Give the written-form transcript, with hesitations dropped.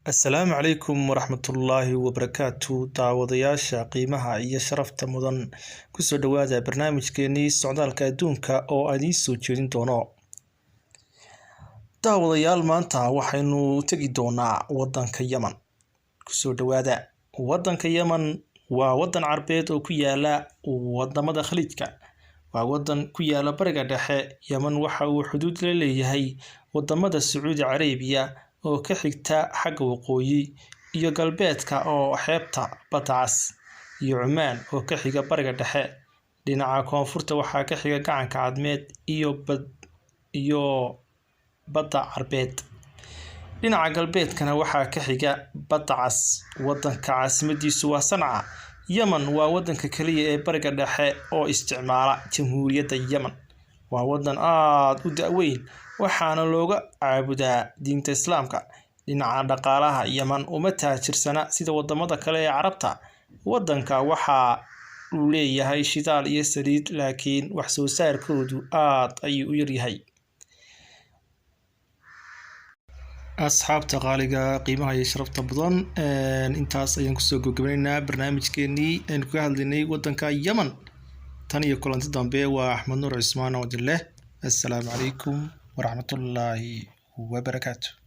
السلام عليكم ورحمة الله وبركاته داودياشا قيمها iyo sharafta mudan ku soo dhawaada barnaamijkeeni socdaalka adduunka oo aan idin soo jeedin doono daawadayaal maanta waxaynu tagi doonaa wadanka Yemen ku soo dhawaada wadanka Yemen waa wadan Carbeed oo ku yaala wadamada Khaliijka waa wadan ku yaala bariga dhexe Yemen waxa uu xuduud la leeyahay wadamada Sacuudi Carabiya oo ka xigta xagga waqooyi iyo galbeedka oo xeebta Badda Cas iyo Cumaan oo ka xiga bariga dhexe dhinaca koonfurta waxa ka xiga gacanka Cadmeed iyo Badda Carbeed dhinaca galbeedkana waxa ka xiga Badda Cas wadanka caasimadiisu waa Sanca Yemen waa wadanka kaliya ee bariga dhexe oo isticmaala Jamhuuriyadda Yemen waa wadan aad u daaweyn waxaana looga caabudaa diinta Islaamka dhinaca dhaqaalaha Yemen uma taajirsana sida wadamada kale ee Carabta wadanka waxa uu leeyahay shidaal iyo saliid laakiin wax soo saarkoodu aad ayuu u yaryahay asxaabta qaaliga qiimaha iyo sharafta badan intaas ayaan ku soo gabagabeynaa barnaamijkeeni aan ku hadlaynay wadanka Yemen tan iyo kulanti dambe waa Axmed Nuur Cismaan oo leh assalaamu calaykum ورحمة الله وبركاته.